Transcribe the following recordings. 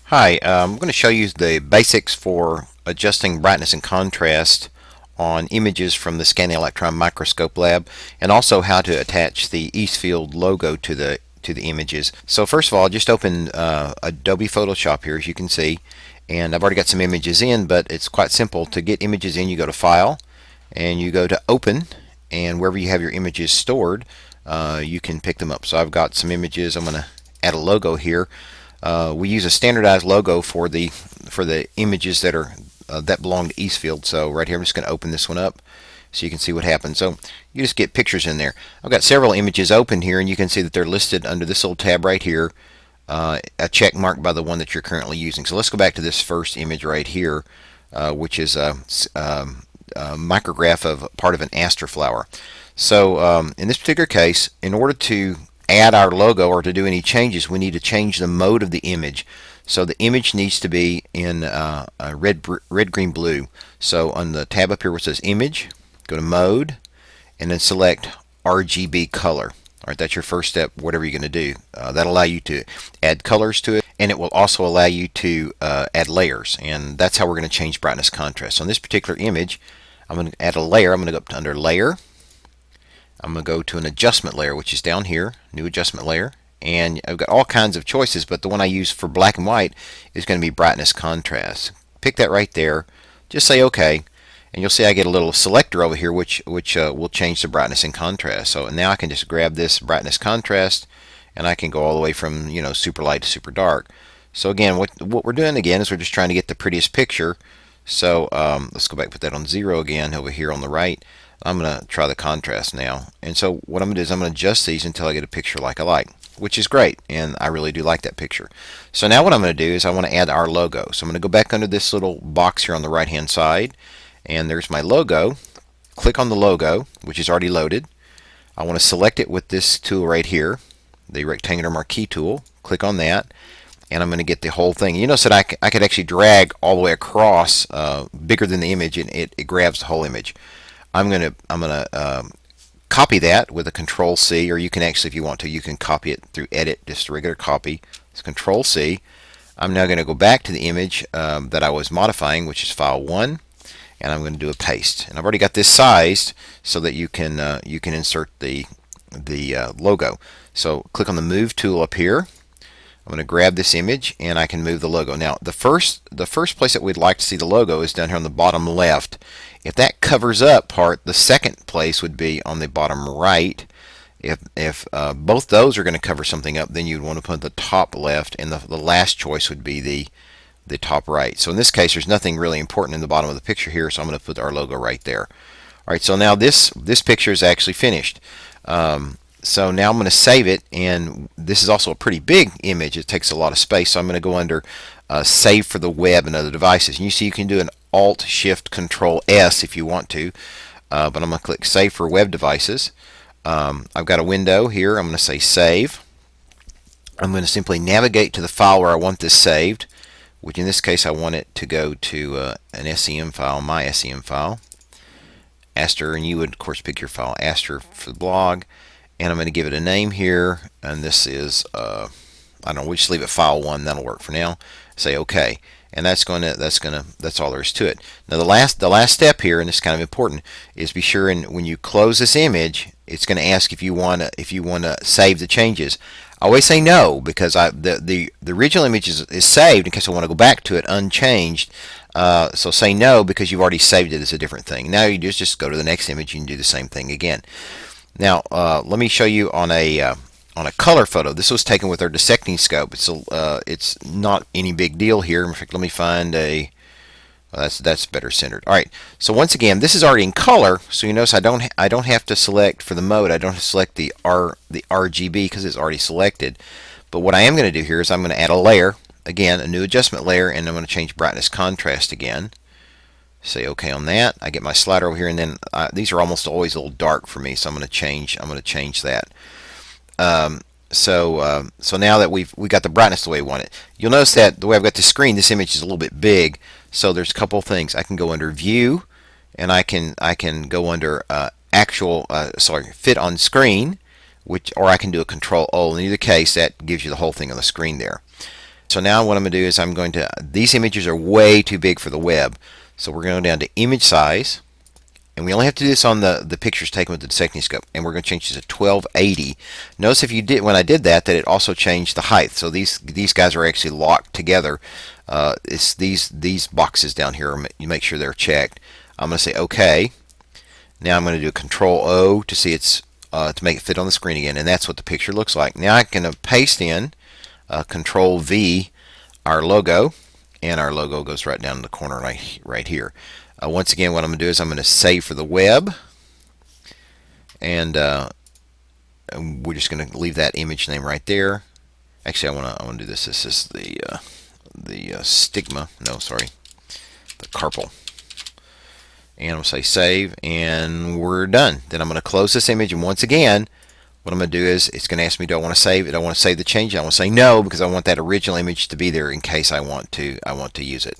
Hi, I'm going to show you the basics for adjusting brightness and contrast on images from the Scanning Electron Microscope Lab, and also how to attach the Eastfield logo to the images. So first of all, just open Adobe Photoshop here, as you can see, and I've already got some images in, but it's quite simple. To get images in, you go to File, and you go to Open, and wherever you have your images stored, you can pick them up. So I've got some images. I'm going to add a logo here. We use a standardized logo for the images that are that belong to Eastfield. So right here, I'm just going to open this one up so you can see what happens. So you just get pictures in there. I've got several images open here, and you can see that they're listed under this little tab right here, a check mark by the one that you're currently using. So let's go back to this first image right here, which is a micrograph of part of an aster flower. So in this particular case, in order to add our logo or to do any changes, we need to change the mode of the image. So the image needs to be in red, green, blue. So on the tab up here where it says Image, go to Mode, and then select RGB Color. All right, that's your first step, whatever you're going to do. That'll allow you to add colors to it, and it will also allow you to add layers, and that's how we're going to change brightness contrast. So on this particular image, I'm going to add a layer. I'm going to go up to under Layer. I'm going to go to an adjustment layer, which is down here, new adjustment layer, and I've got all kinds of choices, but the one I use for black and white is going to be brightness contrast. Pick that right there, just say OK, and you'll see I get a little selector over here which will change the brightness and contrast. So now I can just grab this brightness contrast, and I can go all the way from super light to super dark. So again, what we're doing again is we're just trying to get the prettiest picture. So let's go back and put that on 0 again over here on the right. I'm going to try the contrast now. And so what I'm going to do is I'm going to adjust these until I get a picture like I like, which is great. And I really do like that picture. So now what I'm going to do is I want to add our logo. So I'm going to go back under this little box here on the right hand side. And there's my logo. Click on the logo, which is already loaded. I want to select it with this tool right here, the rectangular marquee tool. Click on that. And I'm going to get the whole thing. You notice that I could actually drag all the way across bigger than the image, and it grabs the whole image. I'm gonna copy that with a Control C, or you can actually, if you want to, you can copy it through Edit, just a regular copy. It's Control C. I'm now going to go back to the image that I was modifying, which is File 1, and I'm going to do a paste. And I've already got this sized so that you can insert the logo. So click on the Move tool up here. I'm going to grab this image, and I can move the logo. Now, the first place that we'd like to see the logo is down here on the bottom left. If that covers up part, the second place would be on the bottom right. If both those are going to cover something up, then you'd want to put the top left, and the last choice would be the top right. So in this case, there's nothing really important in the bottom of the picture here, so I'm going to put our logo right there. All right, so now this picture is actually finished. So now I'm going to save it, and this is also a pretty big image. It takes a lot of space, so I'm going to go under Save for the Web and Other Devices. And you see you can do an Alt-Shift-Control-S if you want to, but I'm going to click Save for Web Devices. I've got a window here. I'm going to say Save. I'm going to simply navigate to the file where I want this saved, which in this case I want it to go to an SEM file, my SEM file. Aster, and you would of course pick your file, Aster for the blog. And I'm going to give it a name here, and this is I don't know, we just leave it File 1. That'll work for now. Say OK, and that's all there is to it. Now the last step here, and this is kind of important, is be sure when you close this image, it's going to ask if you want to save the changes. I always say no, because the original image is saved in case I want to go back to it unchanged. So say no, because you've already saved it as a different thing. Now you just go to the next image. You can do the same thing again. Now, let me show you on a color photo. This was taken with our dissecting scope. It's not any big deal here. In fact, let me find a. Well, that's better centered. All right. So once again, this is already in color. So you notice I don't have to select for the mode. I don't have to select the RGB because it's already selected. But what I am going to do here is I'm going to add a layer again, a new adjustment layer, and I'm going to change brightness contrast again. Say OK on that. I get my slider over here, and then these are almost always a little dark for me, so I'm going to change that. So now that we got the brightness the way we want it, you'll notice that the way I've got the screen, this image is a little bit big. So there's a couple of things. I can go under View, and I can go under Fit on Screen, or I can do a Control O. In either case, that gives you the whole thing on the screen there. So now what I'm going to do is these images are way too big for the web. So we're going to go down to image size. And we only have to do this on the pictures taken with the dissecting scope. And we're going to change this to 1280. Notice when I did that it also changed the height. So these guys are actually locked together. It's these boxes down here. You make sure they're checked. I'm going to say OK. Now I'm going to do Control O to see it's to make it fit on the screen again. And that's what the picture looks like. Now I can paste in Control V our logo. And our logo goes right down in the corner right here. Once again, what I'm going to do is I'm going to save for the web, and we're just going to leave that image name right there. Actually, I want to do this. This is the stigma. No, sorry, the carpal. And I'm going to say save, and we're done. Then I'm going to close this image, and once again, what I'm going to do is it's going to ask me, do I want to save it? I want to save the change. I want to say no because I want that original image to be there in case I want to use it.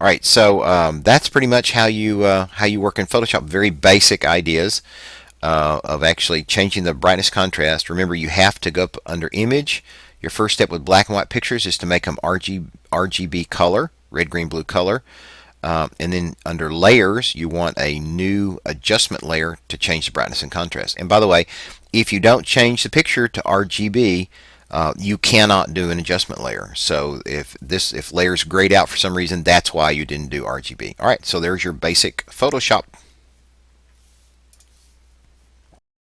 All right, so that's pretty much how you work in Photoshop. Very basic ideas of actually changing the brightness contrast. Remember, you have to go up under Image. Your first step with black and white pictures is to make them RGB color, red, green, blue color. And then under Layers, you want a new adjustment layer to change the brightness and contrast. And by the way, if you don't change the picture to RGB, you cannot do an adjustment layer. So if layers grayed out for some reason, that's why you didn't do RGB. All right, so there's your basic Photoshop